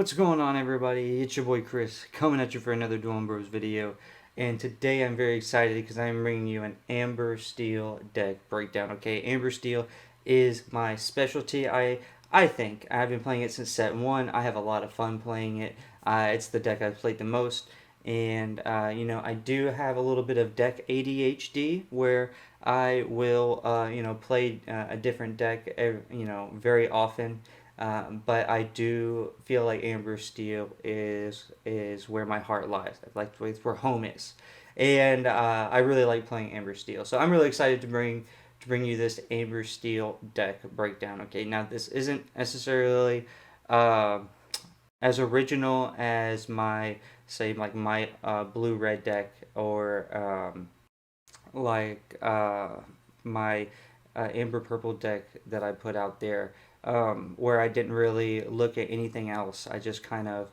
What's going on, everybody? It's your boy Chris coming at you for another Dueling Bros video. And today I'm very excited because I'm bringing you an Amber Steel deck breakdown. Okay, Amber Steel is my specialty. I think I've been playing it since set 1. I have a lot of fun playing it. It's the deck I've played the most. And I do have a little bit of deck ADHD where I will play a different deck very often. But I do feel like Amber Steel is where my heart lies. Like it's where home is, and I really like playing Amber Steel. So I'm really excited to bring you this Amber Steel deck breakdown. Okay, now this isn't necessarily uh, as original as my my blue red deck or like my amber purple deck that I put out there, where I didn't really look at anything else. I just kind of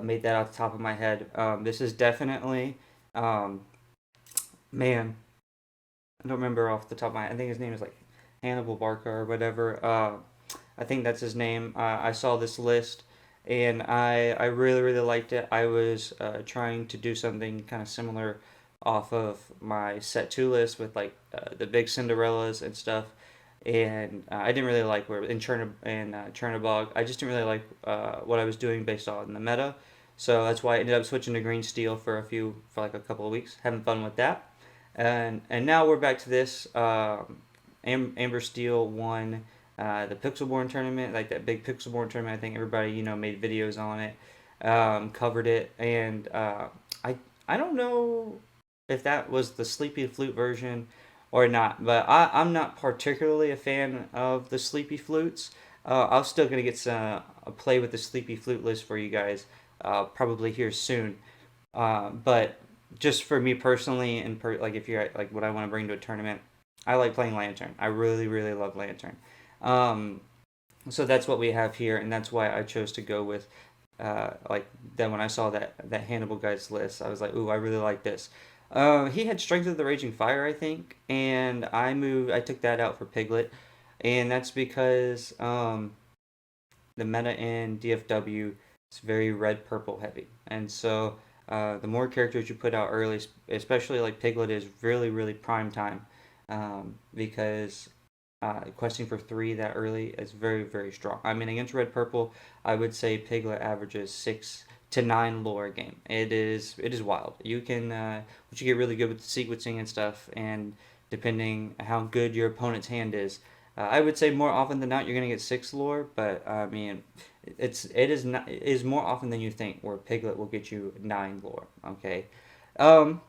made that off the top of my head. This is definitely, um, man, I don't remember off the top of my head. I think his name is like Hannibal Barker or whatever. I think that's his name. I saw this list and I really, really liked it. I was trying to do something kind of similar off of my set 2 list with like the big Cinderellas and stuff. And I didn't really like where in Chernobog. I just didn't really like what I was doing based on the meta. So that's why I ended up switching to green steel for like a couple of weeks, having fun with that. And now we're back to this. Amber Steel won the Pixelborn tournament, like that big Pixelborn tournament. I think everybody made videos on it, covered it, and I don't know if that was the Sleepy Flute version or not, but I'm not particularly a fan of the Sleepy Flutes. I'm still gonna get a play with the Sleepy Flute list for you guys, probably here soon. But just for me personally, like if you're like what I want to bring to a tournament, I like playing Lantern. I really, really love Lantern. Um, so that's what we have here, and that's why I chose to go with like then when I saw that Hannibal guy's list, I was like, ooh, I really like this. He had Strength of the Raging Fire, I think, and I took that out for Piglet, and that's because the meta in DFW is very red purple heavy, and so the more characters you put out early, especially like Piglet, is really really prime time, because questing for 3 that early is very very strong. I mean against red purple, I would say Piglet averages 6 to 9 lore a game. It is wild. You can once you get really good with the sequencing and stuff, and depending how good your opponent's hand is, I would say more often than not you're gonna get 6 lore, but I mean, it is more often than you think where Piglet will get you 9 lore. Okay, um,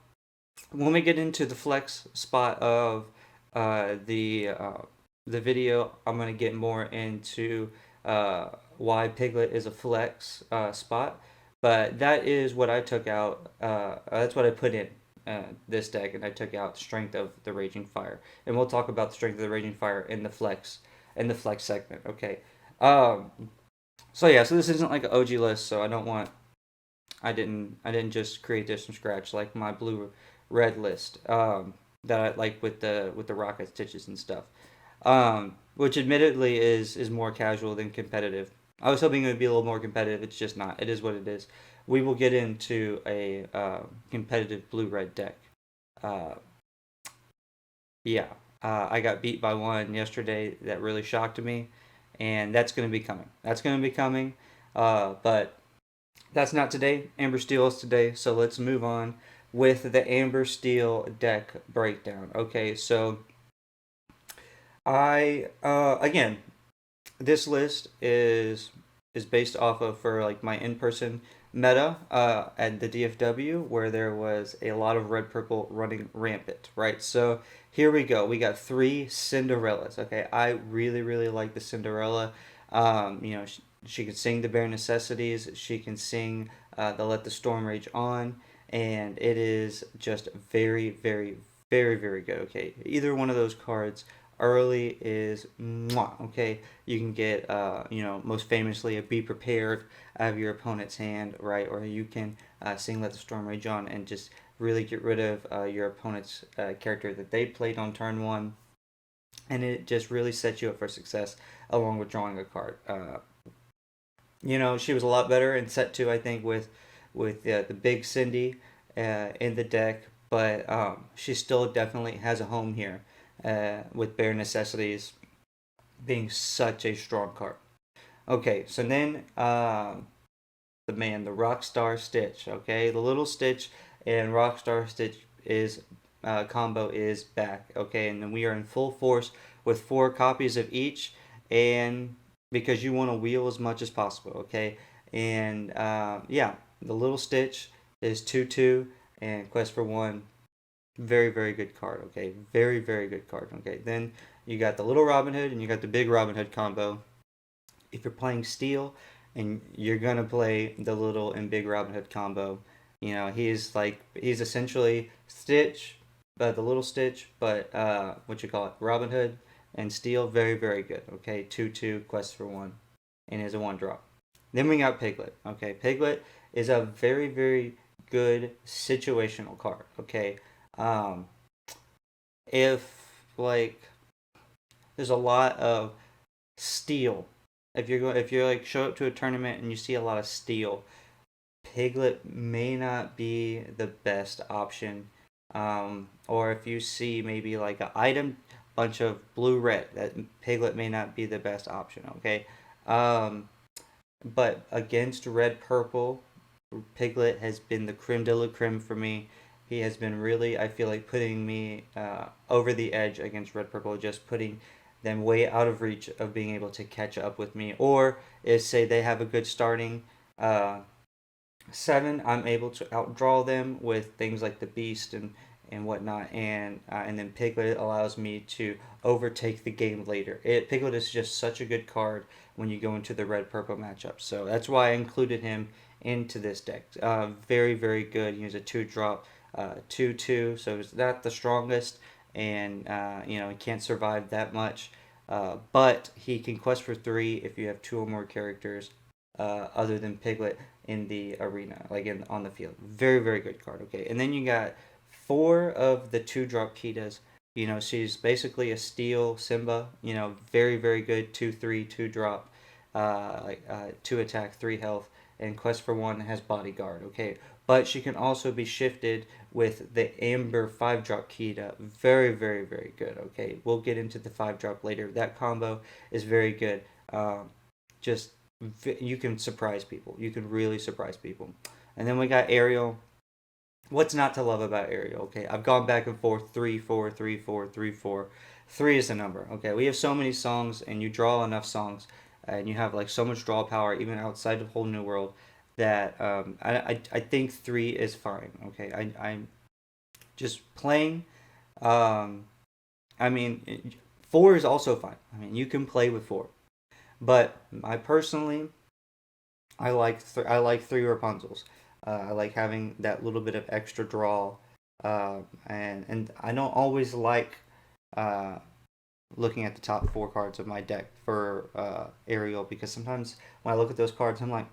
when we get into the flex spot of uh, the uh, the video, I'm gonna get more into why Piglet is a flex spot, but that is what I took out. That's what I put in this deck, and I took out Strength of the Raging Fire, and we'll talk about the Strength of the Raging Fire in the flex segment. Okay. Um, so yeah, so this isn't like an OG list, so I didn't just create this from scratch like my blue red list that I like with the rocket stitches and stuff. Which admittedly is more casual than competitive. I was hoping it would be a little more competitive. It's just not. It is what it is. We will get into a competitive blue red deck. Uh, yeah, I got beat by one yesterday that really shocked me, and that's going to be coming. That's going to be coming. But that's not today. Amber Steel is today. So let's move on with the Amber Steel deck breakdown. Okay, so I again, this list is based off of for like my in-person meta at the DFW where there was a lot of red purple running rampant, right? So here we go. We got 3 Cinderellas. Okay, I really really like the Cinderella. She can sing the bare necessities. She can sing the Let the Storm Rage On, and it is just very very very very good. Okay, either one of those cards early is mwah, okay. You can get most famously a Be Prepared out of your opponent's hand, right? Or you can sing Let the Storm Rage On and just really get rid of your opponent's character that they played on turn 1, and it just really sets you up for success along with drawing a card. She was a lot better in set two, I think, with the big Cindy in the deck, but she still definitely has a home here with Bare Necessities being such a strong card. Okay, so then the Rockstar Stitch. Okay, the little Stitch and Rockstar Stitch is combo is back. Okay, and then we are in full force with 4 copies of each, and because you want to wheel as much as possible. Okay, and yeah, the little Stitch is 2/2 and Quest for One. Very very good card. Okay, very very good card. Okay, then you got the little Robin Hood and you got the big Robin Hood combo. If you're playing Steel and you're gonna play the little and big Robin Hood combo, he's essentially Stitch, but the little Stitch, but what you call it, Robin Hood and Steel, very very good. Okay, 2/2 Quest for One, and is a 1 drop. Then we got Piglet. Okay, Piglet is a very very good situational card. Okay, um, if like there's a lot of steel. If you're like show up to a tournament and you see a lot of steel, Piglet may not be the best option. Or if you see maybe like an item bunch of blue red, that Piglet may not be the best option. Okay, um, but against red purple, Piglet has been the creme de la creme for me. He has been really, I feel like, putting me over the edge against red purple, just putting them way out of reach of being able to catch up with me. Or if say they have a good starting uh, 7, I'm able to outdraw them with things like the Beast and whatnot, and then Piglet allows me to overtake the game later. Piglet is just such a good card when you go into the red purple matchup, so that's why I included him into this deck. Very very good. He's a 2 drop, 2/2, so it's not the strongest, and he can't survive that much. But he can quest for 3 if you have 2 or more characters other than Piglet in the arena, like on the field. Very very good card. Okay, and then you got 4 of the 2 drop Kitas. She's basically a steel Simba. Very very good 2/3 2 drop, 2 attack 3 health, and quest for 1 has bodyguard. Okay, but she can also be shifted with the Amber 5 drop Kita. Very very very good. Okay, we'll get into the 5 drop later. That combo is very good. Just you can surprise people. You can really surprise people. And then we got Ariel. What's not to love about Ariel? Okay, I've gone back and forth 3/4 3/4 3/4. 3 is the number. Okay, we have so many songs, and you draw enough songs, and you have like so much draw power even outside of Whole New World that I think 3 is fine. Okay, I'm just playing. Um, I mean, 4 is also fine. I mean, you can play with 4, but I personally I like 3 Rapunzels. I like having that little bit of extra draw, and I don't always like uh, looking at the top 4 cards of my deck for Ariel, because sometimes when I look at those cards, I'm like,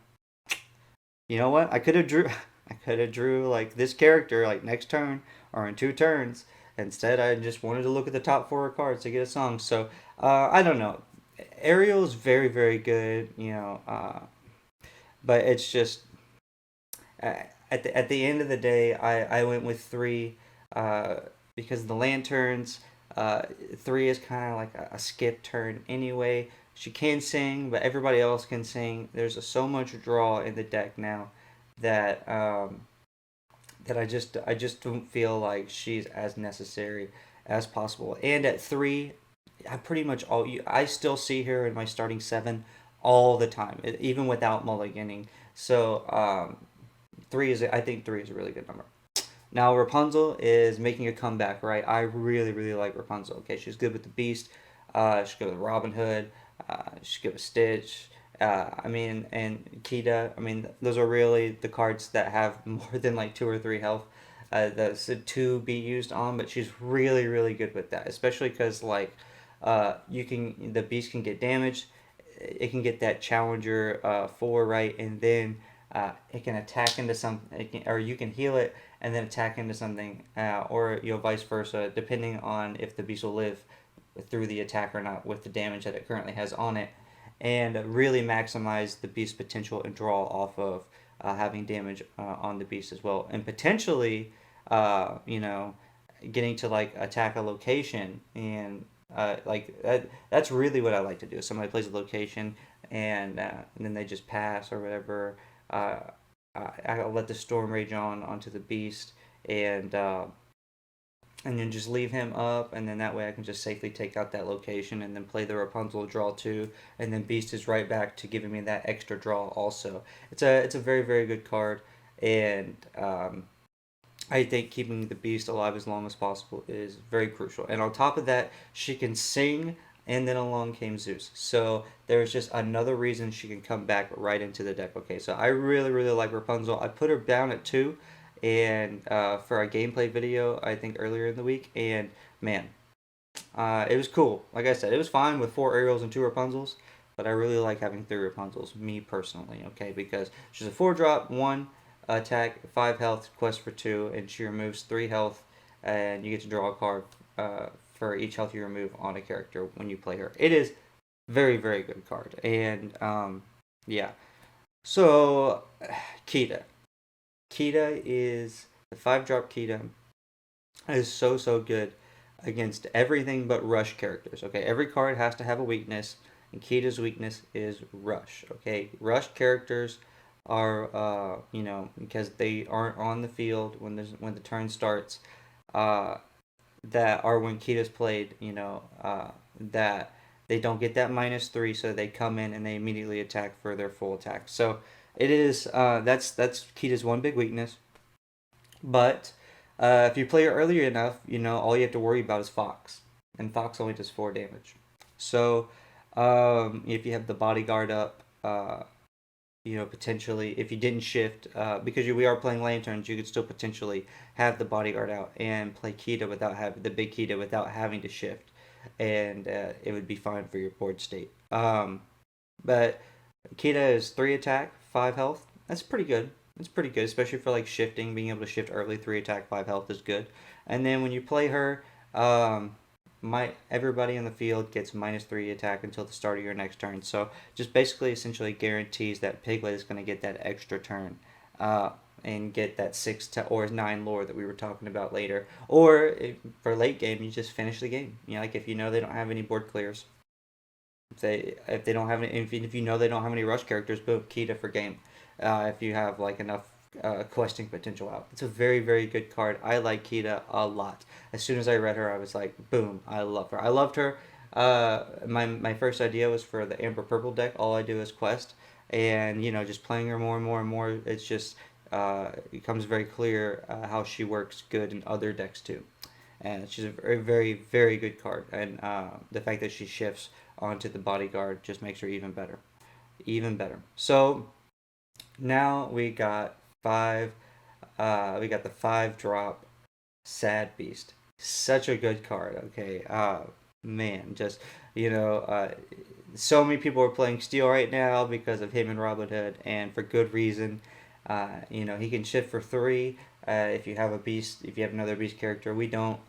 you know what? I could have drew I could have drew like this character like next turn or in 2 turns. Instead, I just wanted to look at the top 4 cards to get a song. So I don't know. Ariel is very very good. But it's just at the end of the day, I went with 3 uh, because the lanterns. 3 is kind of like a skip turn anyway. She can sing, but everybody else can sing. There's so much draw in the deck now that I just don't feel like she's as necessary as possible. And at 3, I pretty much I still see her in my starting 7 all the time, even without mulliganing. So 3 is I think 3 is a really good number. Now Rapunzel is making a comeback, right? I really really like Rapunzel. Okay, she's good with the Beast. She's good with Robin Hood. She's good with Stitch. And Kita. I mean, those are really the cards that have more than like 2 or 3 health. That's to be used on, but she's really really good with that, especially because like the Beast can get damaged. It can get that Challenger 4 right, and then it can attack into something, or you can heal it and then attack into something, or vice versa, depending on if the beast will live through the attack or not with the damage that it currently has on it. and really maximize the beast's potential and draw off of having damage on the beast as well, and potentially, you know, getting to like attack a location and like that's really what I like to do. Somebody plays a location and then they just pass or whatever. Uh, I'll let the storm rage onto the beast and then just leave him up, and then that way I can just safely take out that location, and then play the Rapunzel draw two, and then Beast is right back to giving me that extra draw. Also, it's a very very good card, and I think keeping the Beast alive as long as possible is very crucial. And on top of that, she can sing, and then along came Zeus. So there's just another reason she can come back right into the deck. Okay, so I really, really like Rapunzel. I put her down at 2 and for a gameplay video, I think earlier in the week. And man, it was cool. Like I said, it was fine with 4 Ariels and 2 Rapunzels. But I really like having 3 Rapunzels, me personally, okay? Because she's a 4-drop, 1 attack, 5 health, quest for 2, and she removes 3 health, and you get to draw a card for each health you remove on a character when you play her. It is very, very good card. And yeah. So, Kita. Kita is the 5-drop Kita is so, so good against everything but rush characters. Okay, every card has to have a weakness, and Kita's weakness is rush. Okay, rush characters are because they aren't on the field when the turn starts. Uh, that are when Kita's played. That they don't get that -3, so they come in and they immediately attack for their full attack. So it is that's Kita's one big weakness. But if you play it earlier enough, all you have to worry about is Fox, and Fox only does 4 damage. So if you have the bodyguard up, potentially if you didn't shift, because we are playing lanterns, you could still potentially have the bodyguard out and play Kita without having the big Kita without having to shift, and it would be fine for your board state. But Kita is 3 attack, 5 health. That's pretty good. It's pretty good, especially for like shifting. Being able to shift early, 3 attack, 5 health is good. And then when you play her, everybody in the field gets -3 attack until the start of your next turn. So just basically, essentially guarantees that Piglet is going to get that extra turn, and get that 6 or 9 lore that we were talking about later. Or for late game, you just finish the game. Like if they don't have any board clears. If they don't have any, if you know they don't have any rush characters, boom, Kita for game. If you have like enough questing potential out, it's a very very good card. I like Kita a lot. As soon as I read her, I was like, boom, I love her. I loved her. My first idea was for the Amber Purple deck. All I do is quest, and just playing her more and more and more. It's just it becomes very clear how she works good in other decks too. And she's a very, very, very good card. And the fact that she shifts onto the bodyguard just makes her even better. Even better. So now we got the 5-drop Sad Beast. Such a good card. Okay. Man, just so many people are playing Steel right now because of him and Robin Hood, and for good reason. He can shift for 3. If you have another beast character, we don't.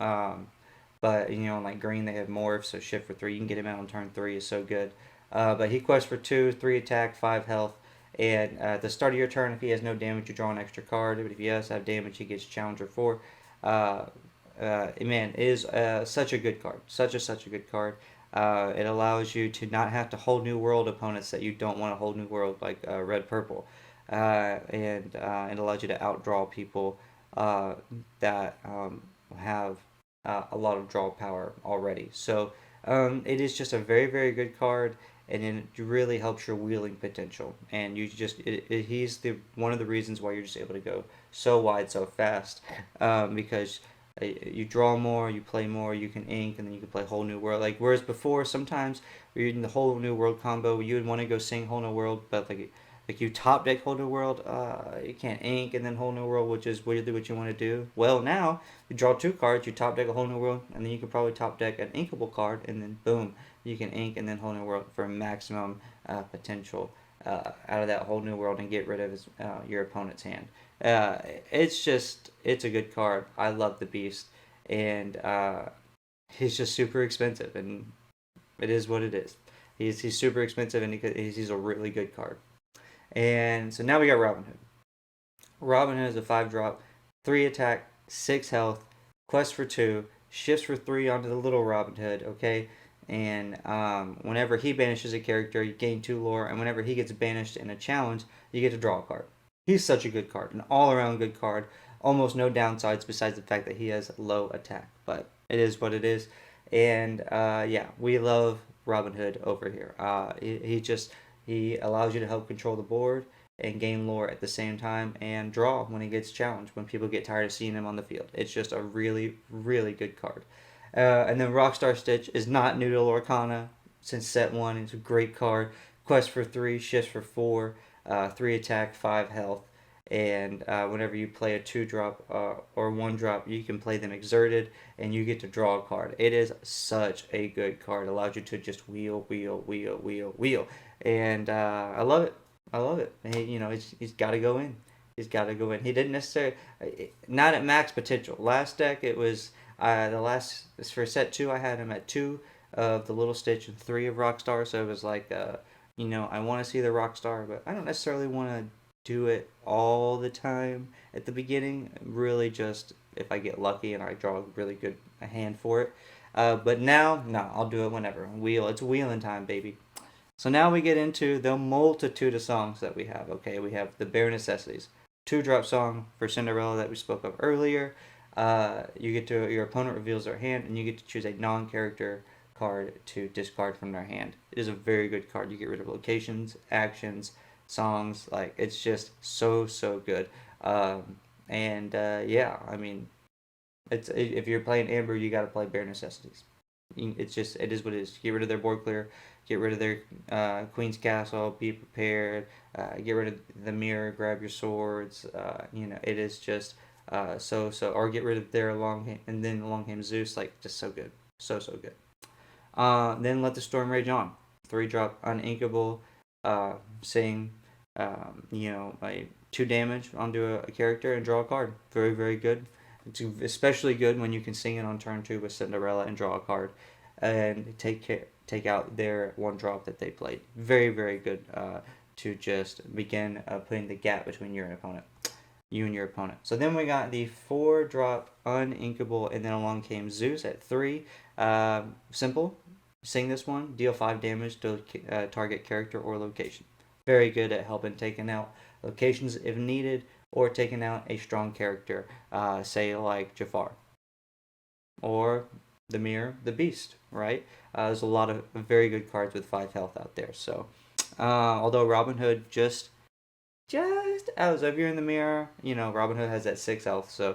But like green, they have morph, so shift for 3. You can get him out on turn 3 is so good. But he quests for 2, 3 attack, 5 health, and at the start of your turn, if he has no damage, you draw an extra card. But if he does have damage, he gets Challenger 4. Man, it is such a good card. Such a good card. It allows you to not have to hold new world opponents that you don't want to hold new world, like red purple, and it allows you to outdraw people that have a lot of draw power already. So it is just a very very good card, and it really helps your wheeling potential. And he's the one of the reasons why you're just able to go so wide so fast, because you draw more, you play more, you can ink, and then you can play whole new world. Like whereas before, sometimes you're in the whole new world combo, you would want to go sing whole new world, but like you top deck whole new world, you can't ink and then whole new world, which is weirdly what you want to do. Well, now you draw 2 cards, you top deck a whole new world, and then you can probably top deck an inkable card, and then boom, you can ink and then whole new world for maximum potential out of that whole new world and get rid of your opponent's hand. It's a good card. I love the beast, and he's just super expensive, and it is what it is. He's super expensive, and he's a really good card. And so now we got Robin Hood. Robin Hood is a 5-drop, 3 attack, 6 health, quest for 2, shifts for 3 onto the little Robin Hood, okay? And whenever he banishes a character, you gain 2 lore, and whenever he gets banished in a challenge, you get to draw a card. He's such a good card, an all-around good card. Almost no downsides besides the fact that he has low attack, but it is what it is. And yeah, we love Robin Hood over here. He allows you to help control the board and gain lore at the same time and draw when he gets challenged, when people get tired of seeing him on the field. It's just a really, really good card. And then Rockstar Stitch is not new to Lorcana since set 1. It's a great card. Quest for 3, shifts for 4, 3 attack, 5 health. And whenever you play a 2-drop or 1-drop, you can play them exerted and you get to draw a card. It is such a good card. It allows you to just wheel, wheel, wheel, wheel, wheel. And I love it. I love it. He's got to go in. He's got to go in. He didn't necessarily, not at max potential. Last deck, it was for set 2, I had him at 2 of the Little Stitch and 3 of Rockstar. So it was like, I want to see the Rockstar, but I don't necessarily want to do it all the time at the beginning. Really, just if I get lucky and I draw a really good hand for it. But now, no, I'll do it whenever. It's wheeling time, baby. So now we get into the multitude of songs that we have. Okay, we have the Bare Necessities, 2-drop song for Cinderella that we spoke of earlier. Your opponent reveals their hand, and you get to choose a non-character card to discard from their hand. It is a very good card. You get rid of locations, actions, songs. Like, it's just so good. Yeah, I mean, if you're playing Amber, you got to play Bare Necessities. It is what it is. Get rid of their board clear, get rid of their Queen's Castle, be prepared, get rid of the mirror, grab your swords. It is just or get rid of their Longham Zeus. Like, just so good, so good. Then Let the Storm Rage On, 3-drop, uninkable, sing, like 2 damage onto a character and draw a card. Very, very good. It's especially good when you can sing it on turn 2 with Cinderella and draw a card, and take out their 1-drop that they played. Very, very good to just begin putting the gap between you and your opponent. So then we got the 4-drop uninkable, and then along came Zeus at 3. Simple. Sing this one. Deal 5 damage to target character or location. Very good at helping taking out locations if needed, or taking out a strong character, say like Jafar, or the Mirror, the Beast, right? There's a lot of very good cards with 5 health out there. So, although Robin Hood just as if you're in the Mirror, Robin Hood has that 6 health, so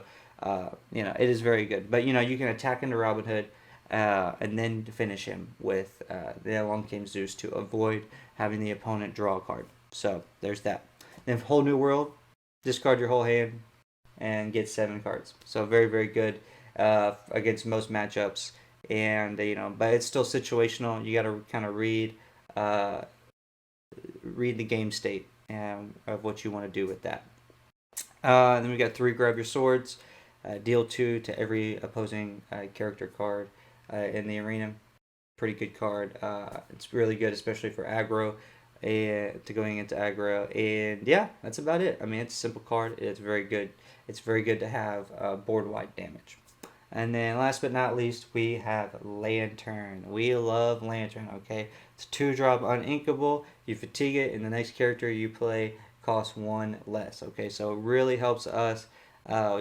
it is very good. But you can attack into Robin Hood, and then finish him with the Along Came Zeus to avoid having the opponent draw a card. So there's that. Then Whole New World, discard your whole hand and get 7 cards. So very, very good against most matchups. And but it's still situational. You got to kind of read the game state of what you want to do with that. Then we got 3 Grab Your Swords, deal 2 to every opposing character card in the arena. Pretty good card. It's really good, especially for aggro, to going into aggro. And yeah, that's about it. I mean, it's a simple card. It's very good. It's very good to have board-wide damage. And then last but not least, we have Lantern. We love Lantern, okay? It's 2-drop uninkable. You fatigue it, and the next character you play costs 1 less, okay? So it really helps us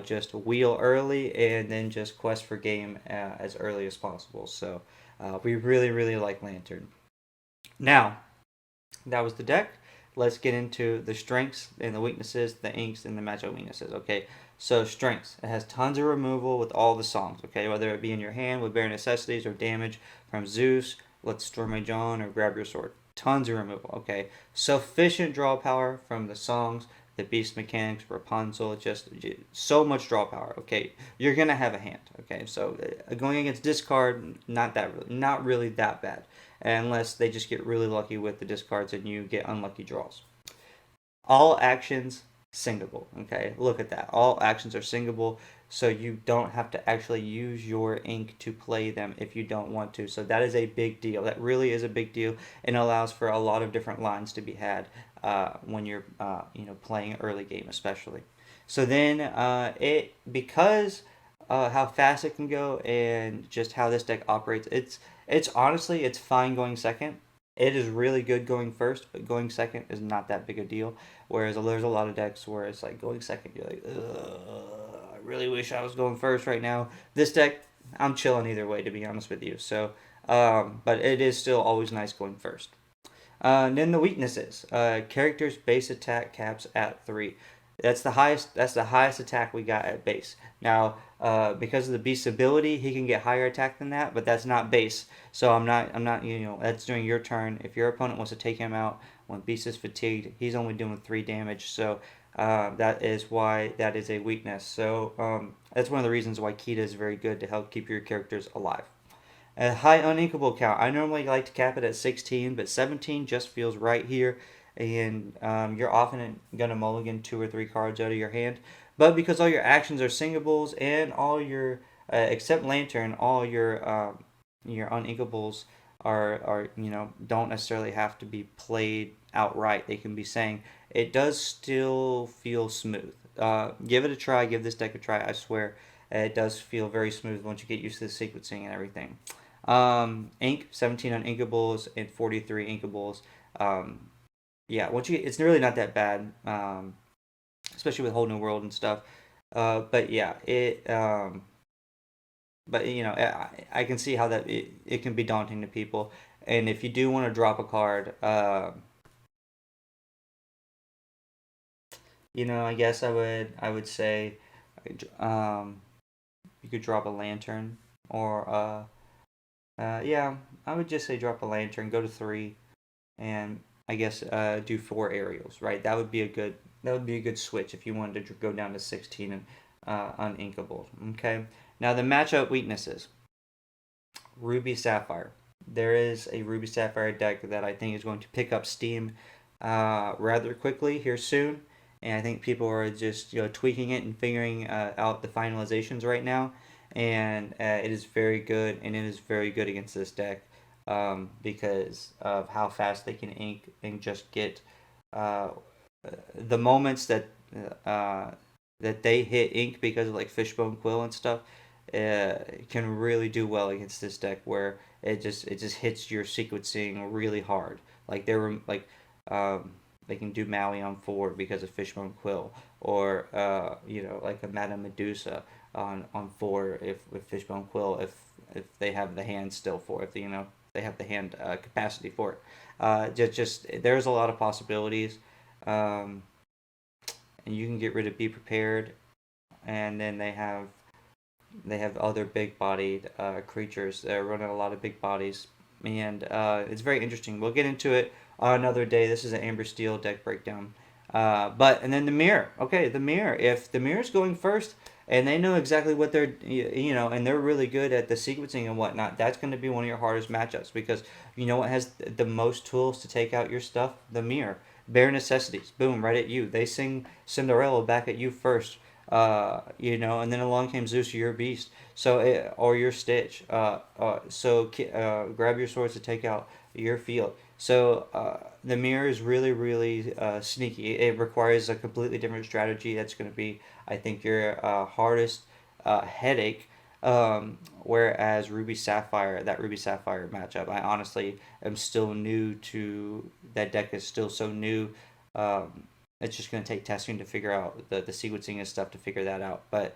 just wheel early and then just quest for game as early as possible. So we really, really like Lantern. Now, that was the deck. Let's get into the strengths and the weaknesses, the inks, and the matchup weaknesses, okay? So strengths. It has tons of removal with all the songs, okay? Whether it be in your hand with Bare Necessities or damage from Zeus, Let the Storm Rage On, or Grab Your Sword. Tons of removal, okay? Sufficient draw power from the songs, the Beast Mechanics, Rapunzel, just so much draw power, okay? You're going to have a hand, okay? So going against discard, not really that bad, unless they just get really lucky with the discards and you get unlucky draws. All actions singable, okay? Look at that. All actions are singable. so you don't have to actually use your ink to play them if you don't want to. So that is a big deal. That really is a big deal, and allows for a lot of different lines to be had when you're playing early game especially. So then it because how fast it can go and just how this deck operates, it's honestly it's fine going second. It is really good going first, but going second is not that big a deal. Whereas there's a lot of decks where it's like going second, you're like, ugh, I really wish I was going first right now. This deck, I'm chilling either way, to be honest with you. So, but it is still always nice going first. Then the weaknesses. Character's base attack caps at 3. That's the highest. That's the highest attack we got at base. Now, because of the beast's ability, he can get higher attack than that, but that's not base. So I'm not. I'm not. That's during your turn. If your opponent wants to take him out when beast is fatigued, he's only doing 3 damage. So that is why that is a weakness. So that's one of the reasons why Kita is very good to help keep your characters alive. A high uninkable count. I normally like to cap it at 16, but 17 just feels right here. And you're often going to mulligan 2 or 3 cards out of your hand. But because all your actions are singables and all your, except Lantern, all your uninkables are don't necessarily have to be played outright. They can be sang. It does still feel smooth. Give it a try. Give this deck a try. I swear, it does feel very smooth once you get used to the sequencing and everything. Ink 17 uninkables and 43 inkables. Yeah, it's really not that bad. Especially with whole new world and stuff. But yeah, but I can see how that it can be daunting to people. And if you do want to drop a card, I guess I would say, um, you could drop a lantern or yeah, I would just say drop a lantern, go to 3, and I guess do 4 aerials. Right, that would be a good switch if you wanted to go down to 16 and uninkable. Okay, now the matchup weaknesses. Ruby Sapphire. There is a Ruby Sapphire deck that I think is going to pick up steam rather quickly here soon, and I think people are just tweaking it and figuring out the finalizations right now, and it is very good, and it is very good against this deck because of how fast they can ink and just get uh, the moments uh, that they hit ink because of like Fishbone Quill and stuff can really do well against this deck where it just hits your sequencing really hard. Like um, they can do Maui on 4 because of Fishbone Quill, or like a Madame Medusa on 4 if with Fishbone Quill if they have the hand still for it, if they have the hand capacity for it. Just there's a lot of possibilities, um, and you can get rid of Be Prepared, and then they have other big bodied creatures that are running a lot of big bodies, and it's very interesting. We'll get into it on another day. This is an Amber Steel deck breakdown. And then the mirror. Okay, the mirror. If the mirror's going first and they know exactly what and they're really good at the sequencing and whatnot, that's going to be one of your hardest matchups because you know what has the most tools to take out your stuff? The mirror. Bare necessities. Boom, right at you. They sing Cinderella back at you first. And then along came Zeus, your beast. Or your Stitch. Grab your swords to take out your field. So the mirror is really, really sneaky. It requires a completely different strategy. That's going to be, I think, your hardest headache. Whereas that Ruby Sapphire matchup, I honestly am still new to that deck. Is still so new. It's just going to take testing to figure out the sequencing and stuff to figure that out. But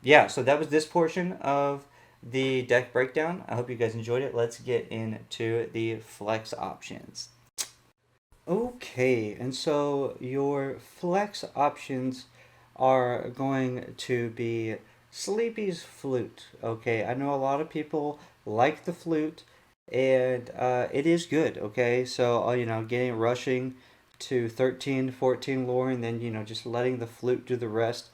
yeah, so that was this portion of the deck breakdown. I hope you guys enjoyed it. Let's get into the flex options. Okay, and so your flex options are going to be Sleepy's Flute. Okay, I know a lot of people like the flute, and it is good. Okay, so getting rushing to 13, 14 lore, and then just letting the flute do the rest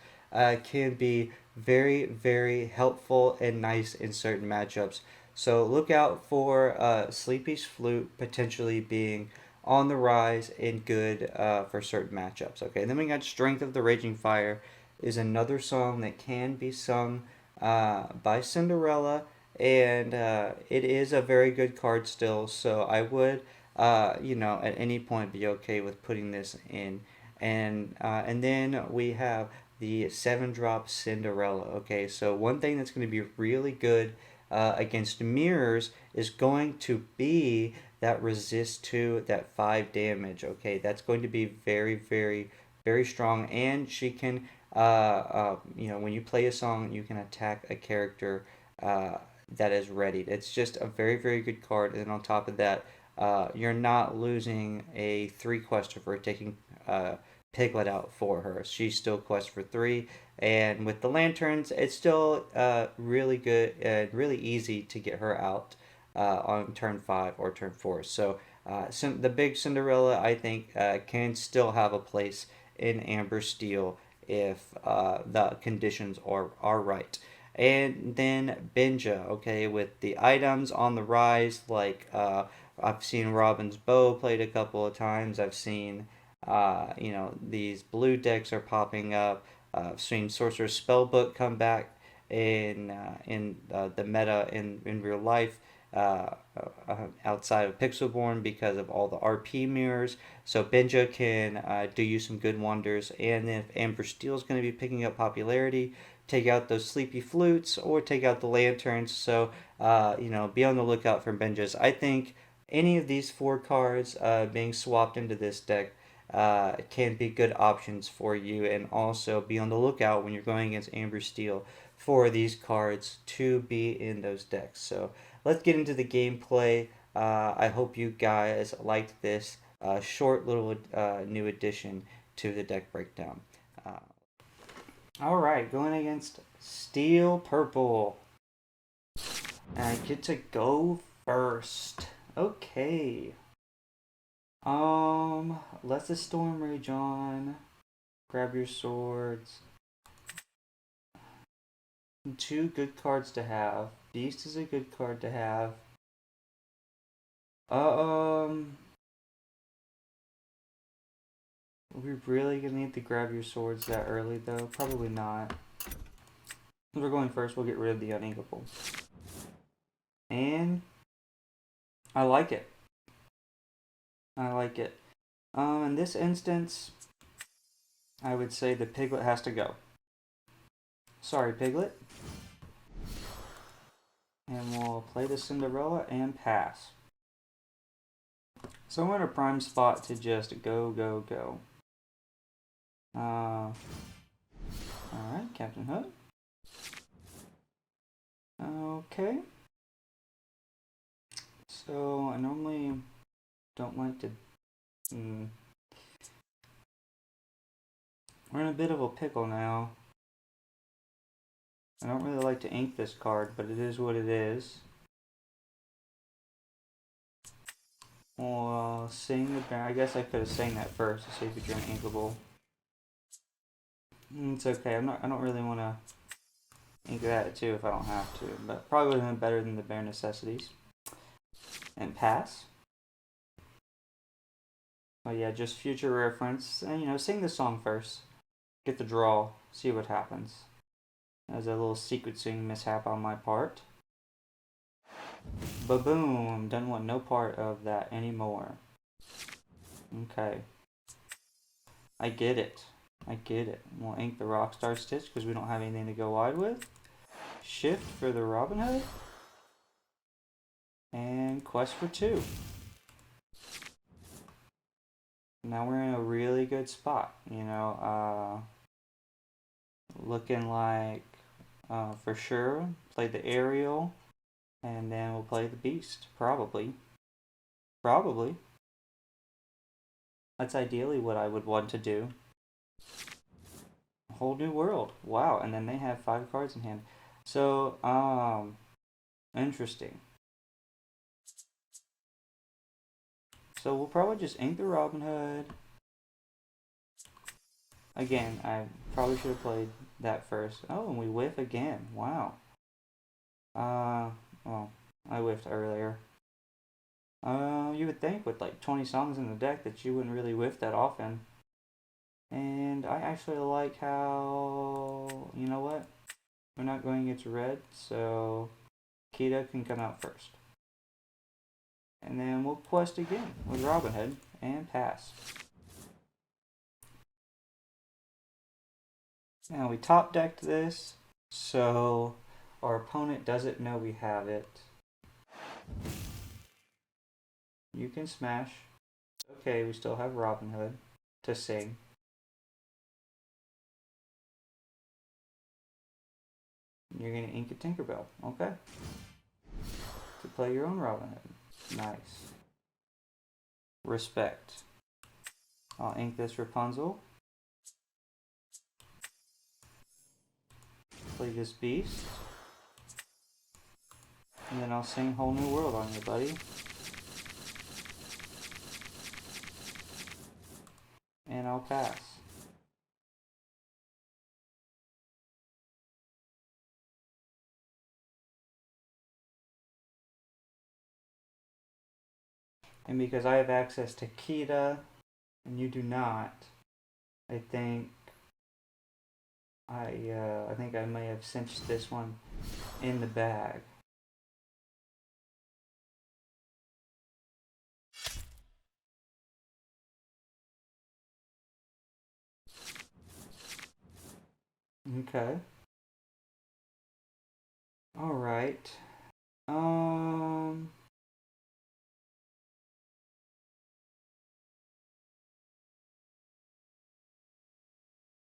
can be very, very helpful and nice in certain matchups. So look out for Sleepy's Flute potentially being on the rise and good for certain matchups. Okay, and then we got Strength of the Raging Fire. is another song that can be sung by Cinderella, and it is a very good card still. So I would, at any point be okay with putting this in. And then we have the 7-drop Cinderella. Okay, so one thing that's going to be really good against mirrors is going to be that resist to that 5 damage. Okay, that's going to be very, very, very strong, and she can, when you play a song, you can attack a character that is ready. It's just a very, very good card, and then on top of that, you're not losing a 3 quester for taking Piglet out for her. She still quests for 3, and with the lanterns, it's still really good and really easy to get her out on turn 5 or turn 4. So the big Cinderella, I think, can still have a place in Amber Steel if the conditions are right. And then Benja, okay, with the items on the rise, like I've seen Robin's Bow played a couple of times. I've seen, these blue decks are popping up. I've seen Sorcerer's Spellbook come back in the meta in real life. Outside of Pixelborn because of all the RP mirrors. So Benja can do you some good wonders. And if Amber Steel is going to be picking up popularity, take out those sleepy flutes or take out the lanterns. So, be on the lookout for Benjas. I think any of these 4 cards being swapped into this deck can be good options for you, and also be on the lookout when you're going against Amber Steel for these cards to be in those decks. So let's get into the gameplay. I hope you guys liked this short little new addition to the deck breakdown. Uh, all right, going against Steel Purple. And I get to go first. Okay. Let the storm rage on. Grab your swords. 2 good cards to have. Beast is a good card to have. Are we really gonna need to grab your swords that early though? Probably not. If we're going first, we'll get rid of the uninkable. And I like it. I like it. In this instance, I would say the Piglet has to go. Sorry, Piglet. And we'll play the Cinderella and pass. So I'm in a prime spot to just go, go, go. Alright, Captain Hook. Okay. So I normally don't like to... We're in a bit of a pickle now. I don't really like to ink this card, but it is what it is. Well, sing the Baron. I guess I could have sang that first to see if we drew an inkable. It's okay. I don't really want to ink that too if I don't have to, but probably would have been better than the bare necessities. And pass. Oh yeah, just future reference. And sing the song first. Get the draw. See what happens. That was a little sequencing mishap on my part. Ba-boom! Don't want no part of that anymore. Okay. I get it. I get it. We'll ink the Rockstar Stitch because we don't have anything to go wide with. Shift for the Robin Hood. And quest for 2. Now we're in a really good spot. Looking like, for sure, play the Aerial. And then we'll play the Beast. Probably. Probably. That's ideally what I would want to do. A whole new world. Wow. And then they have 5 cards in hand. So, interesting. So we'll probably just ink the Robin Hood. Again, I probably should have played that first. Oh, and we whiff again. Wow. Well, I whiffed earlier. You would think with like 20 songs in the deck that you wouldn't really whiff that often. And I actually like how, you know what? We're not going against red, so Kita can come out first. And then we'll quest again with Robin Hood and pass. Now we top decked this, so our opponent doesn't know we have it. You can smash. Okay, we still have Robin Hood to sing. You're gonna ink a Tinkerbell, okay? To play your own Robin Hood. Nice. Respect. I'll ink this Rapunzel. Play this Beast. And then I'll sing Whole New World on you, buddy. And I'll pass. And because I have access to Kita and you do not, I think I may have cinched this one in the bag. Okay. All right.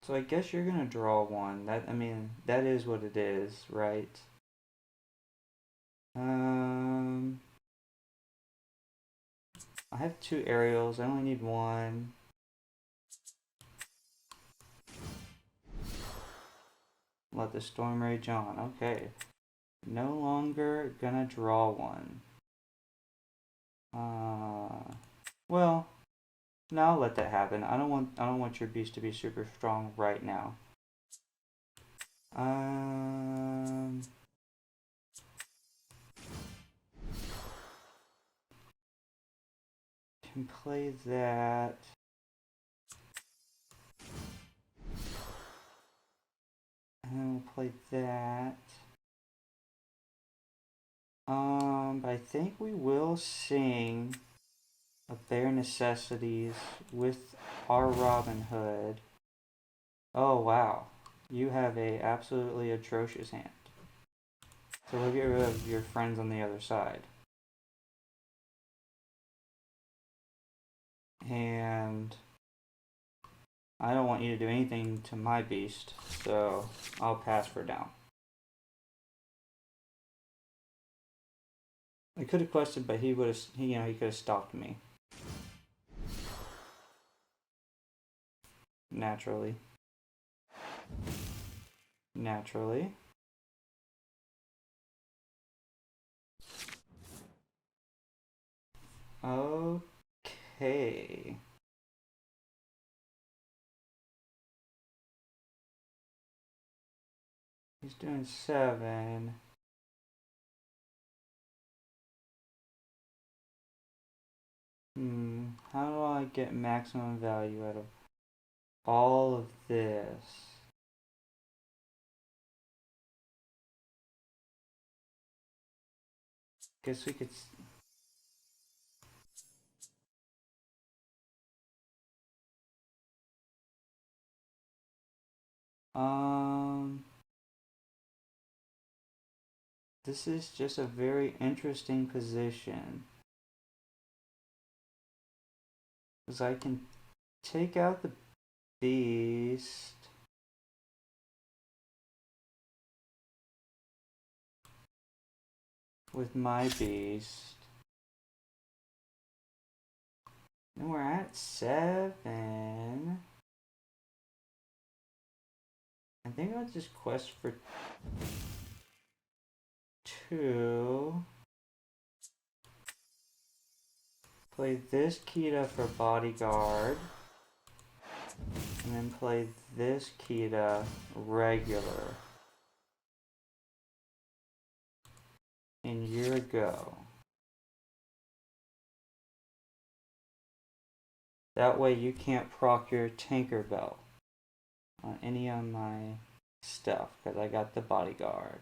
So I guess you're gonna draw one. That is what it is, right? Um, I have two aerials. I only need one. Let the storm rage on. Okay. No longer gonna draw one. Well, no, I'll let that happen. I don't want your beast to be super strong right now. Can play that. And then we'll play that. But I think we will sing a Bare Necessities with our Robin Hood. Oh wow, you have a absolutely atrocious hand. So we'll get rid of your friends on the other side. And I don't want you to do anything to my beast, so I'll pass for down. I could have quested, but he could have stopped me. Naturally. Naturally. Okay. He's doing 7. How do I get maximum value out of all of this? Guess we could. This is just a very interesting position. Because I can take out the beast. With my beast. And we're at 7. I think I'll just quest for 2. Play this Kita for bodyguard. And then play this Kita regular. And you're a go. That way you can't proc your Tinkerbell on any of my stuff, because I got the bodyguard.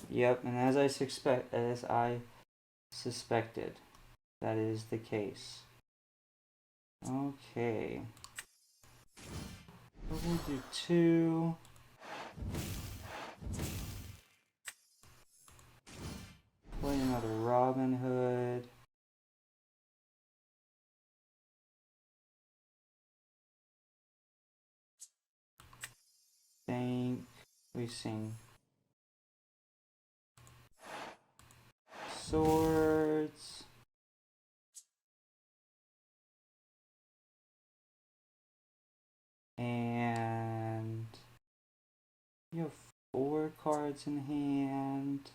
Yep, and as I suspected, that is the case. Okay. We'll do 2. Play another Robin Hood. Think we sing swords. And you have 4 cards in hand.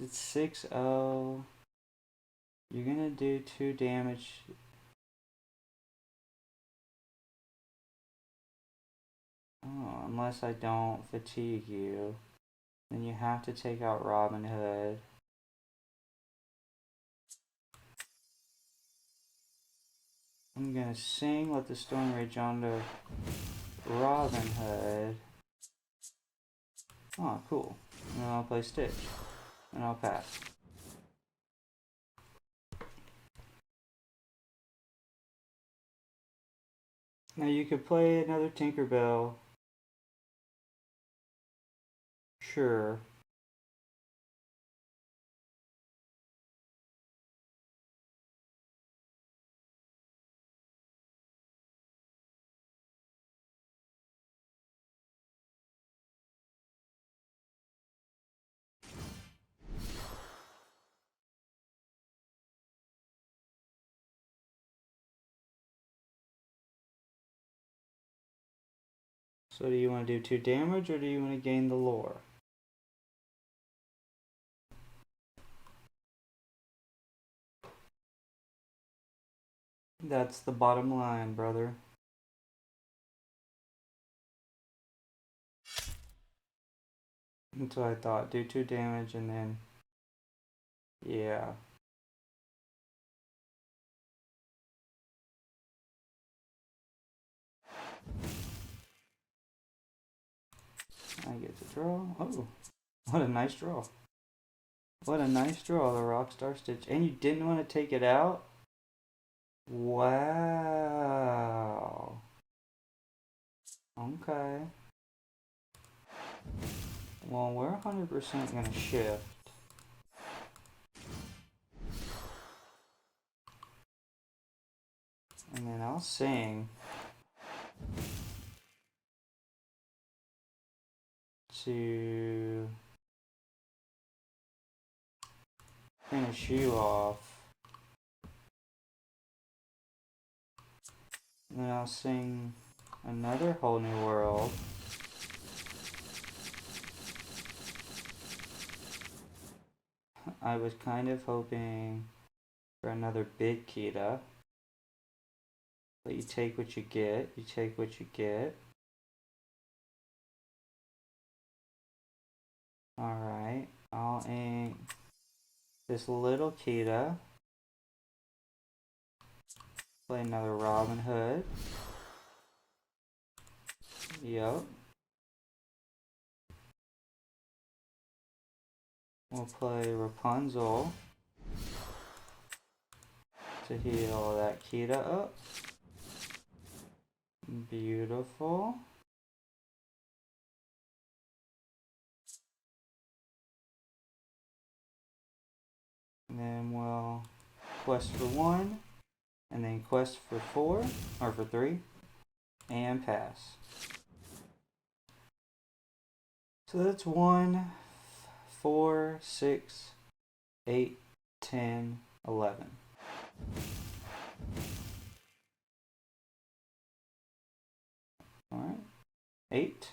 It's 6-0. You're gonna do 2 damage. Oh, unless I don't fatigue you. Then you have to take out Robin Hood. I'm gonna sing Let the Storm Rage onto Robin Hood. Oh, cool. And then I'll play Stitch. And I'll pass. Now you could play another Tinkerbell. Sure. So do you want to do 2 damage or do you want to gain the lore? That's the bottom line, brother. That's what I thought. Do 2 damage and then... Yeah. I get to draw. Oh, what a nice draw. What a nice draw, the Rockstar Stitch. And you didn't want to take it out? Wow. Okay. Well, we're 100% going to shift. And then I'll sing to finish you off. And then I'll sing another Whole New World. I was kind of hoping for another big Kita. But you take what you get. You take what you get. Alright. I'll ink this little Kita. Play another Robin Hood. Yup. We'll play Rapunzel to heal that Kita up. Beautiful. And then we'll quest for 1, and then quest for 4, or for 3, and pass. So that's 1, 4, 6, 8, 10, 11. Alright. 8.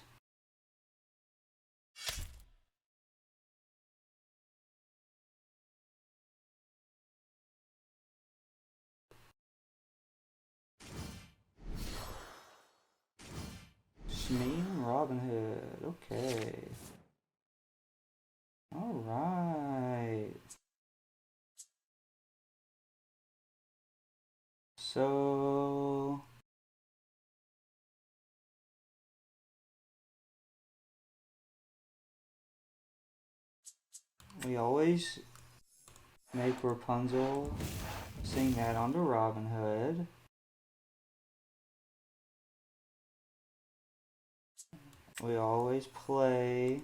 Just me and Robin Hood. Okay. Alright. So we always make Rapunzel sing that onto Robin Hood. We always play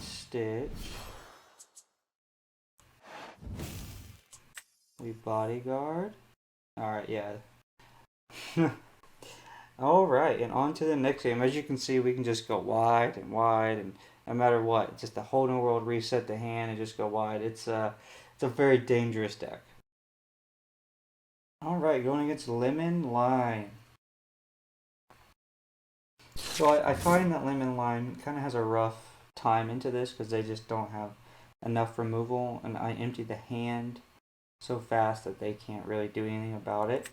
Stitch. We bodyguard. Alright, yeah. Alright, and on to the next game. As you can see, we can just go wide, and no matter what, just the whole new world, reset the hand and just go wide. It's a very dangerous deck. Alright, going against Lemon Lime. So I find that Lemon Lime kind of has a rough time into this because they just don't have enough removal, and I empty the hand so fast that they can't really do anything about it.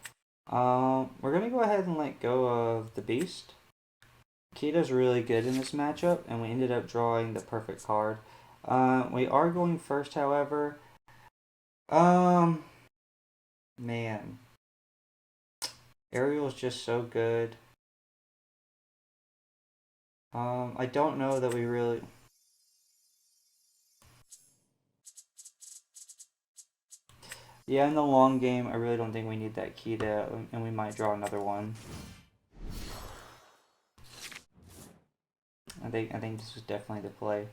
We're gonna go ahead and let go of the Beast. Kita's really good in this matchup, and we ended up drawing the perfect card. We are going first, however. Man, Ariel's just so good. I don't know that we really. Yeah, in the long game, I really don't think we need that Kita, and we might draw another one. I think this was definitely the play.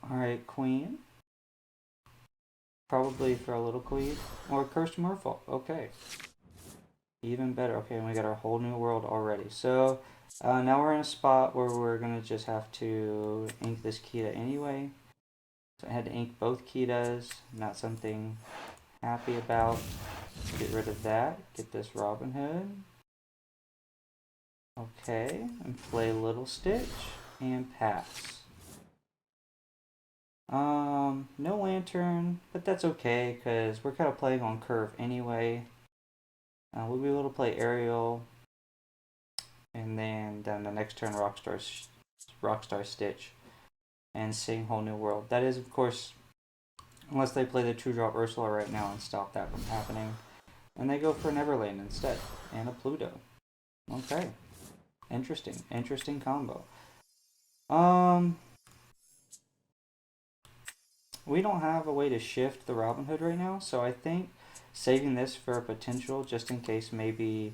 Alright, Queen. Probably for a little Queen. Or Cursed Merfolk. Okay. Even better. Okay, and we got our whole new world already. So, now we're in a spot where we're going to just have to ink this Kita anyway. So I had to ink both Kitas. Not something happy about. Get rid of that. Get this Robin Hood. Okay, and play Little Stitch. And pass. No Lantern, but that's okay because we're kind of playing on curve anyway. We'll be able to play Ariel, and then the next turn Rockstar Stitch, and sing Whole New World. That is, of course, unless they play the 2-drop Ursula right now and stop that from happening, and they go for Neverland instead and a Pluto. Okay, interesting combo. We don't have a way to shift the Robin Hood right now, so I think saving this for a potential, just in case maybe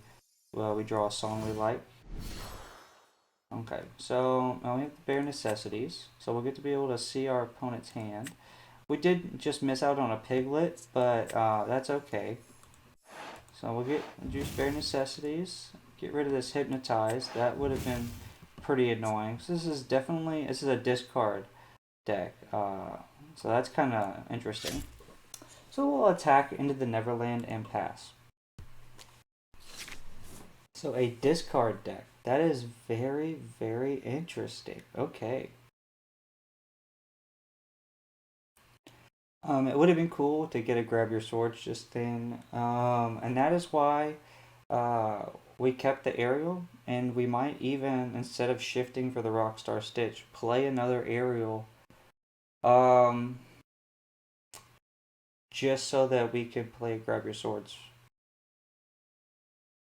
we draw a song we like. Okay, so now we have the bare necessities, so we'll get to be able to see our opponent's hand. We did just miss out on a Piglet, but that's okay. So we'll juice bare necessities, get rid of this Hypnotize. That would have been pretty annoying. So this is a discard deck. So that's kind of interesting. So we'll attack into the Neverland and pass. So a discard deck. That is very, very interesting. Okay. It would have been cool to get a Grab Your Swords just then. And that is why we kept the Ariel. And we might even, instead of shifting for the Rockstar Stitch, play another Ariel. Just so that we can play Grab Your Swords.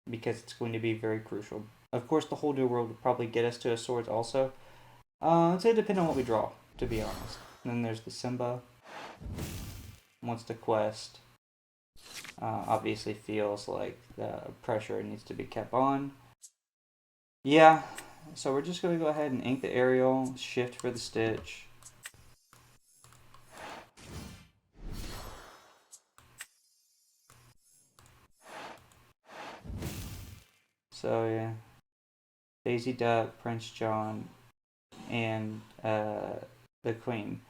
Because it's going to be very crucial. Of course, the whole new world would probably get us to a Swords also. It's going to depend on what we draw, to be honest. And then there's the Simba. Wants to quest. Obviously feels like the pressure needs to be kept on. Yeah, so we're just going to go ahead and ink the Ariel, shift for the Stitch. So yeah, Daisy Duck, Prince John, and the Queen.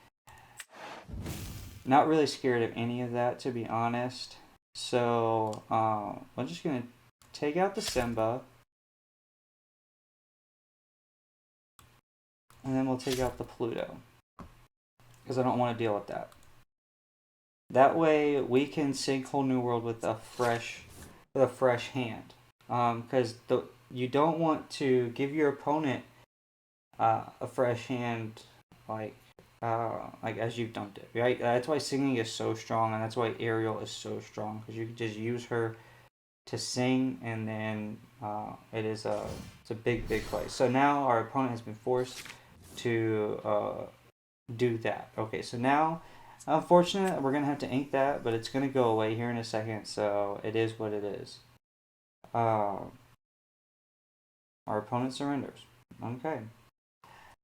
Not really scared of any of that, to be honest. So I'm just gonna take out the Simba, and then we'll take out the Pluto, because I don't want to deal with that. That way we can sync Whole New World with a fresh with a fresh hand, because you don't want to give your opponent a fresh hand like as you've dumped it, right? That's why singing is so strong, and that's why Ariel is so strong, because you can just use her to sing, and then it's a big play. So now our opponent has been forced to do that. Okay, so now, unfortunately, we're gonna have to ink that, but it's gonna go away here in a second. So it is what it is. Our opponent surrenders. Okay.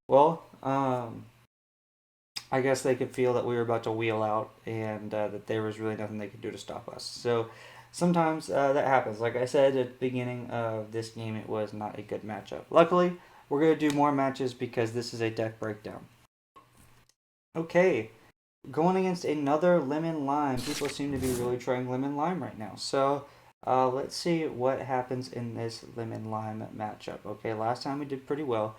Well, I guess they could feel that we were about to wheel out, and that there was really nothing they could do to stop us. So sometimes that happens. Like I said at the beginning of this game, it was not a good matchup. Luckily, we're going to do more matches because this is a deck breakdown. Okay, going against another lemon lime. People seem to be really trying lemon lime right now. So let's see what happens in this lemon lime matchup. Okay, last time we did pretty well.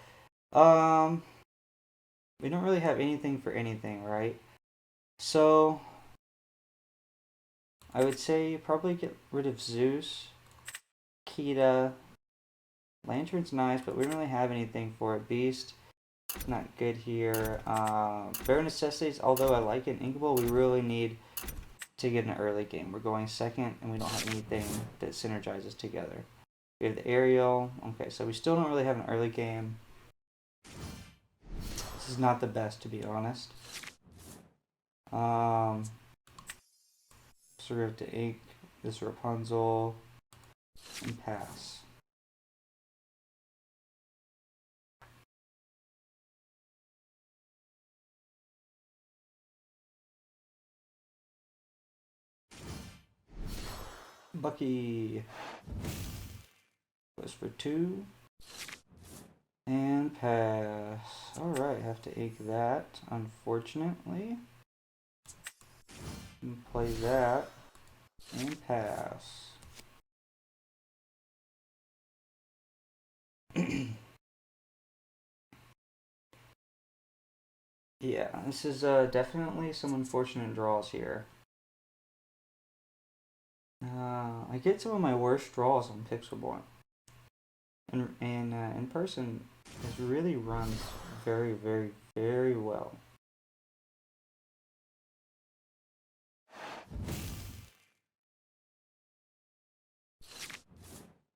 We don't really have anything for anything, right? So I would say probably get rid of Zeus, Kita. Lantern's nice, but we don't really have anything for it. Beast, not good here. Bare Necessities, although I like it. Inkable, we really need to get an early game. We're going second, and we don't have anything that synergizes together. We have the Aerial. Okay, so we still don't really have an early game. This is not the best, to be honest. So we have to ink this Rapunzel and pass. Bucky goes for 2 and pass. Alright, have to ink that, unfortunately. And play that and pass. Yeah, this is definitely some unfortunate draws here. I get some of my worst draws on Pixelborn. And in person, this really runs very, very, very well.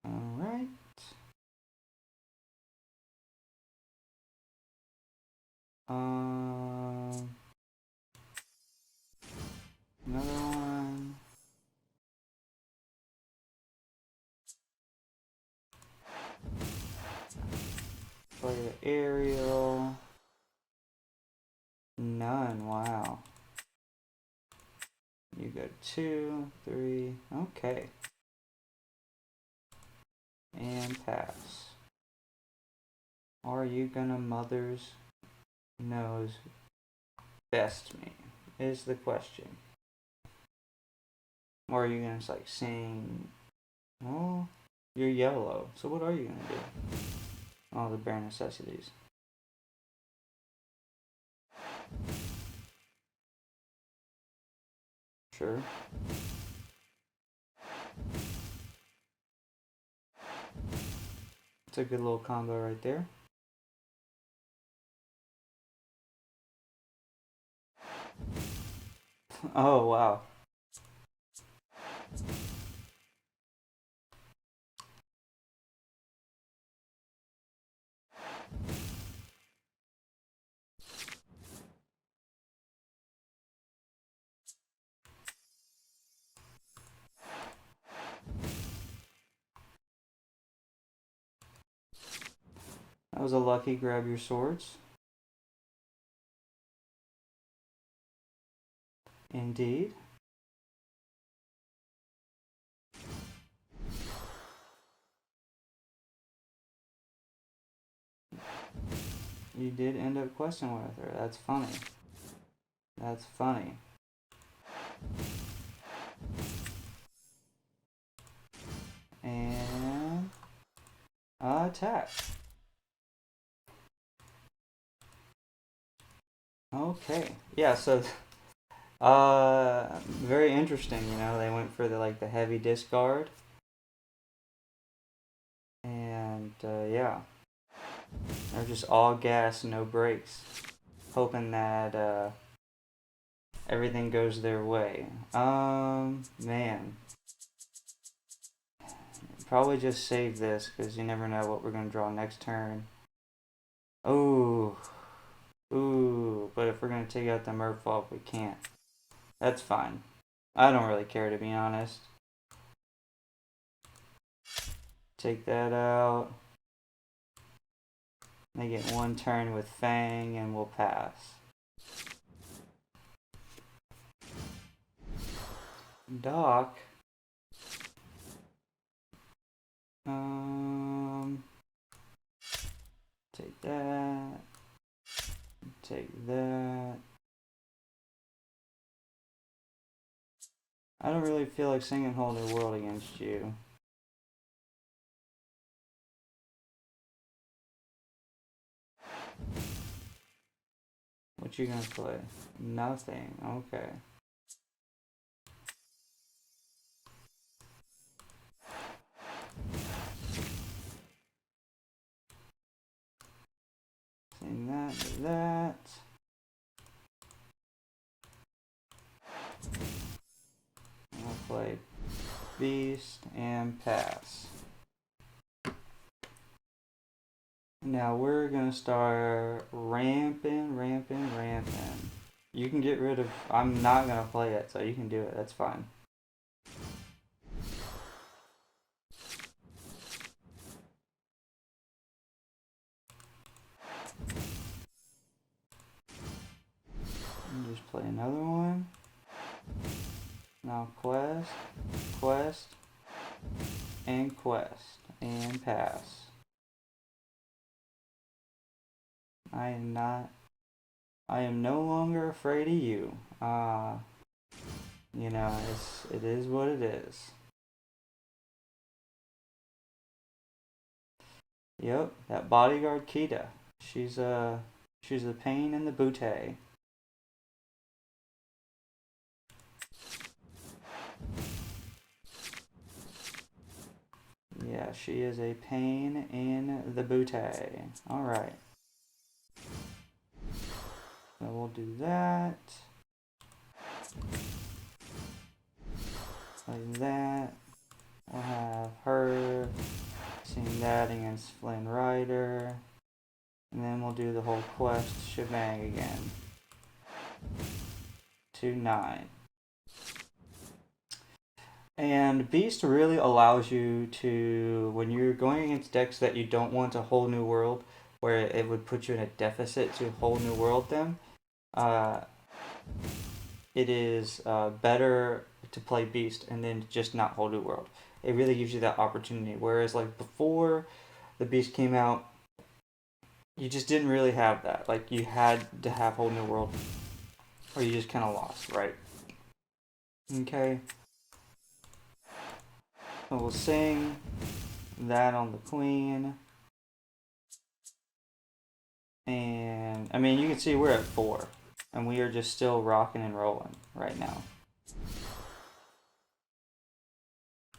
Alright. Another one. Play the Aerial. None, wow. You go 2, 3, okay. And pass. Are you gonna mother's knows best me? Is the question. Or are you gonna just like sing? Oh, you're yellow. So what are you gonna do? Oh, the bare necessities. Sure. It's a good little combo right there. Oh, wow. That was a lucky grab your swords. Indeed. You did end up questing with her. That's funny. That's funny. And attack. Okay. Yeah, so very interesting, you know, they went for the heavy discard. yeah, they're just all gas, no brakes, hoping that everything goes their way. Man, probably just save this because you never know what we're gonna draw next turn. Oh, ooh, but if we're gonna take out the Merfolk, we can't. That's fine. I don't really care, to be honest. Take that out. They get one turn with Fang and we'll pass. Doc. Take that. Take that. I don't really feel like singing Whole New World against you. What you gonna play? Nothing. Okay. Sing that, do that. I'll play Beast and pass. Now we're gonna start ramping. You can get rid of. I'm not gonna play it, so you can do it. That's fine. Just play another one. Now quest, and pass. I am no longer afraid of you. You know, it is what it is. Yep, that bodyguard Kita. She's a pain in the booty. Yeah, she is a pain in the booty. Alright. So we'll do that. Like that. We'll have her sing that against Flynn Rider. And then we'll do the whole quest shebang again. 2-9. And Beast really allows you to, when you're going against decks that you don't want a whole new world, where it would put you in a deficit to whole new world them, it is better to play Beast and then just not whole new world. It really gives you that opportunity. Whereas like before the Beast came out, you just didn't really have that. Like you had to have whole new world, or you just kind of lost, right? Okay. So we'll sing that on the queen. And, I mean, you can see we're at 4. And we are just still rocking and rolling right now.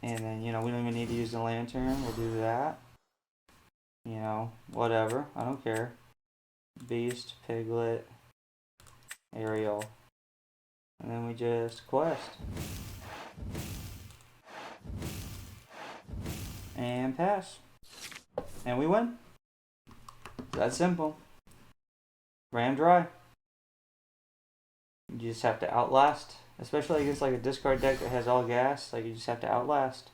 And then, you know, we don't even need to use the lantern. We'll do that. You know, whatever. I don't care. Beast, Piglet, Ariel. And then we just quest. And pass. And we win. That's simple. Ram dry. You just have to outlast. Especially against like a discard deck that has all gas. Like you just have to outlast.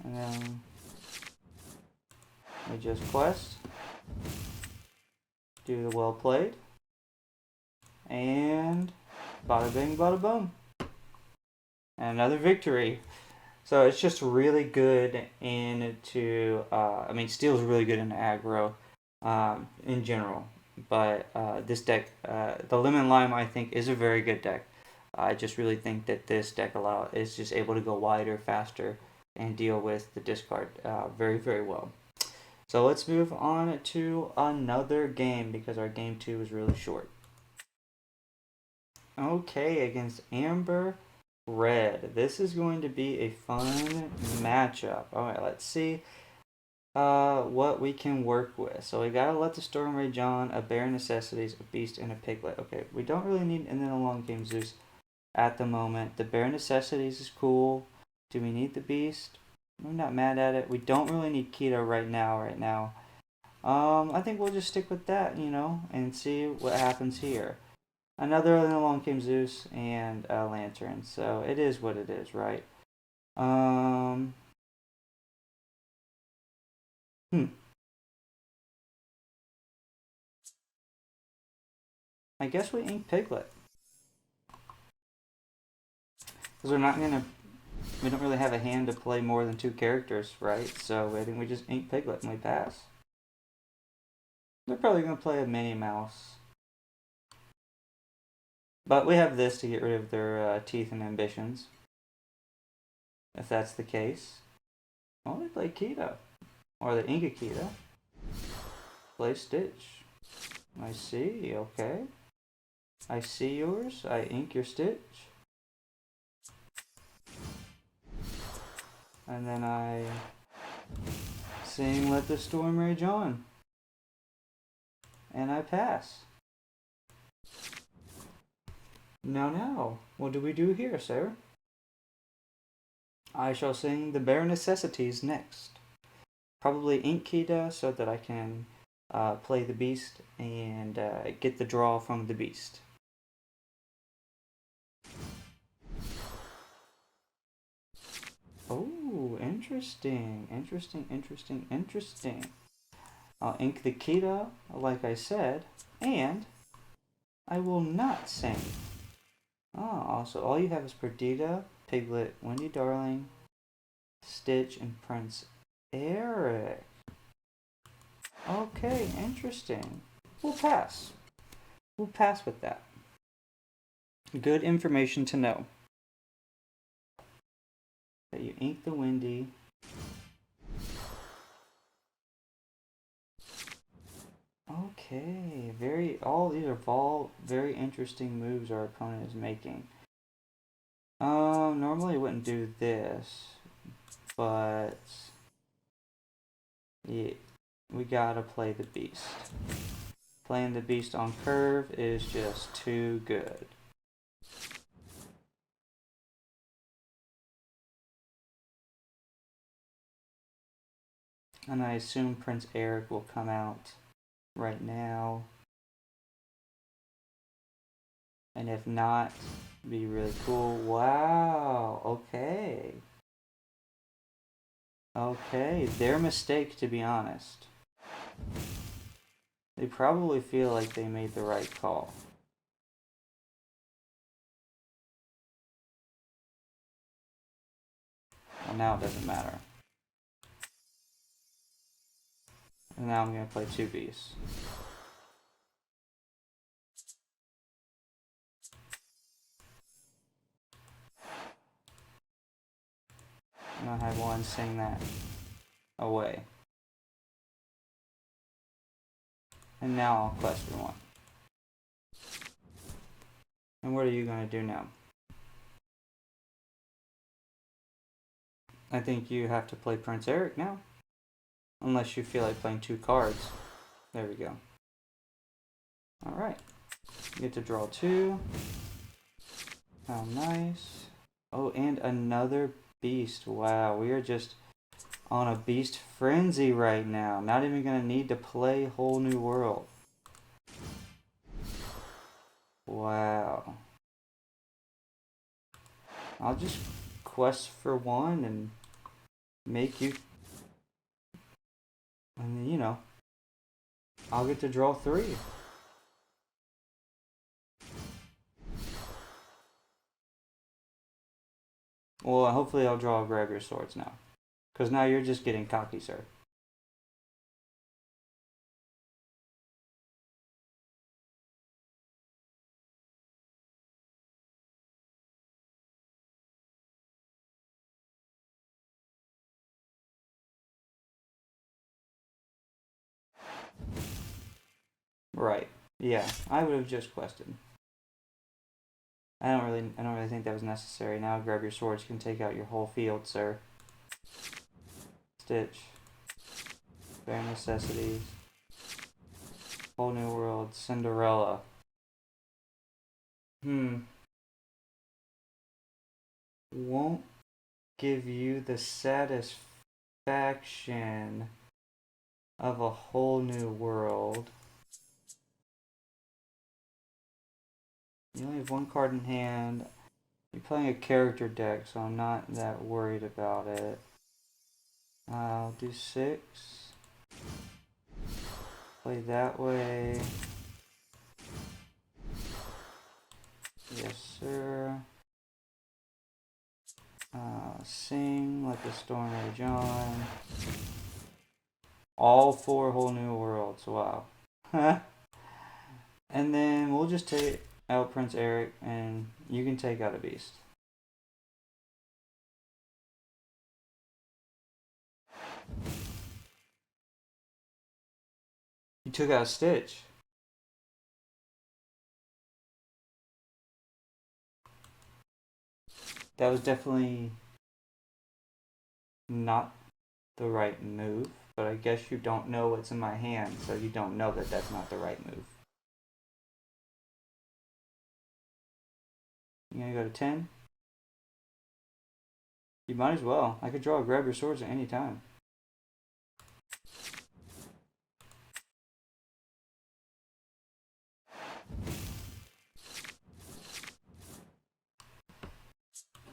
And then we just quest. Do the well played. And bada bing, bada boom. And another victory. So it's just really good into, I mean, Steel's really good in aggro in general. But this deck, the Lemon Lime, I think, is a very good deck. I just really think that this deck is just able to go wider, faster, and deal with the discard very, very well. So let's move on to another game because our game 2 is really short. Okay, against Amber, red. This is going to be a fun matchup. Alright, let's see what we can work with. So we gotta let the storm rage on, a bare necessities, a beast, and a piglet. Okay, we don't really need, and then along came Zeus at the moment. The bare necessities is cool. Do we need the beast? I'm not mad at it. We don't really need keto right now. I think we'll just stick with that, and see what happens here. Another, and then along came Zeus and a lantern. So it is what it is, right? Um, hmm. I guess we ink Piglet. Because we don't really have a hand to play more than two characters, right? So I think we just ink Piglet and we pass. They're probably going to play a Minnie Mouse. But we have this to get rid of their teeth and ambitions. If that's the case. Well, they play Keto. Or the ink a Keto. Play Stitch. I see, okay. I see yours. I ink your Stitch. And then I sing Let the Storm Rage On. And I pass. Now, what do we do here, sir? I shall sing the bare necessities next. Probably ink Kita so that I can play the beast and get the draw from the beast. Oh, interesting. I'll ink the Kita, like I said, and I will not sing. Oh, so all you have is Perdita, Piglet, Wendy Darling, Stitch, and Prince Eric. Okay, interesting. We'll pass. We'll pass with that. Good information to know. That you ink the Wendy. Okay, all these are all very interesting moves our opponent is making. Normally I wouldn't do this, but yeah, we gotta play the beast. Playing the beast on curve is just too good. And I assume Prince Eric will come out right now. And if not, be really cool. Wow, okay. Okay, their mistake, to be honest. They probably feel like they made the right call. Well, now it doesn't matter. And now I'm going to play two beasts. And I have one sing that away. And now I'll question one. And what are you going to do now? I think you have to play Prince Eric now. Unless you feel like playing two cards. There we go. Alright. You get to draw two. How nice. Oh, and another beast. Wow, we are just on a beast frenzy right now. Not even going to need to play Whole New World. Wow. I'll just quest for one and make you... And I'll get to draw three. Well, hopefully I'll draw Grab Your Swords now. Because now you're just getting cocky, sir. Right. Yeah, I would have just quested. I don't really think that was necessary. Now grab your swords. You can take out your whole field, sir. Stitch. Bare necessities. Whole new world. Cinderella. Won't give you the satisfaction of a whole new world. You only have one card in hand. You're playing a character deck, so I'm not that worried about it. I'll do 6. Play that way. Yes, sir. Sing, let the storm rage on. All 4 whole new worlds. Wow. And then we'll just take out Prince Eric, and you can take out a beast. You took out Stitch. That was definitely not the right move, but I guess you don't know what's in my hand, so you don't know that that's not the right move. You gonna go to 10? You might as well. I could draw a grab your swords at any time.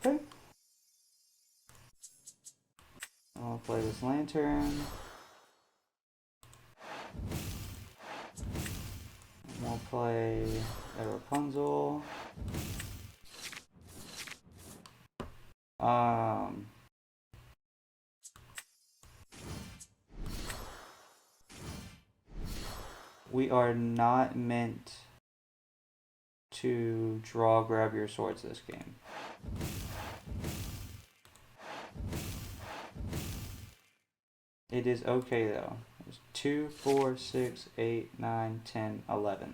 Okay. I'll play this lantern. We'll play a Rapunzel. We are not meant to draw grab your swords this game. It is okay though. There's 2, 4, 6, 8, 9, 10, 11.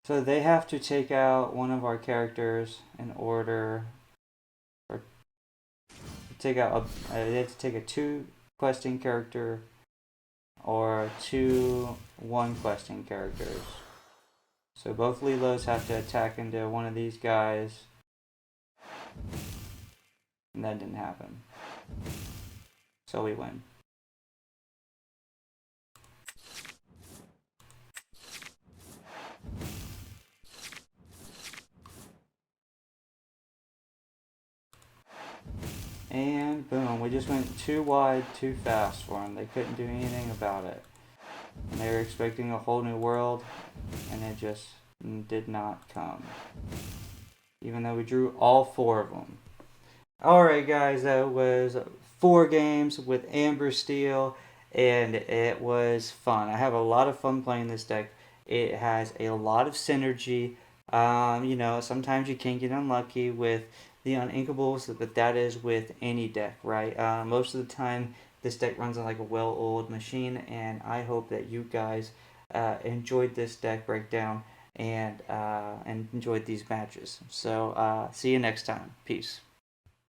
So they have to take out one of our characters in order, or take out they have to take a 2 questing character or 2 1 questing characters. So both Lilos have to attack into one of these guys, and that didn't happen. So we win. And boom, we just went too wide, too fast for them. They couldn't do anything about it. And they were expecting a whole new world, and it just did not come. Even though we drew all 4 of them. Alright guys, that was 4 games with Amber Steel, and it was fun. I have a lot of fun playing this deck. It has a lot of synergy. You know, sometimes you can get unlucky with the uninkables, but that is with any deck, right? Most of the time, this deck runs on like a well-oiled machine, and I hope that you guys enjoyed this deck breakdown and enjoyed these matches. So, see you next time. Peace.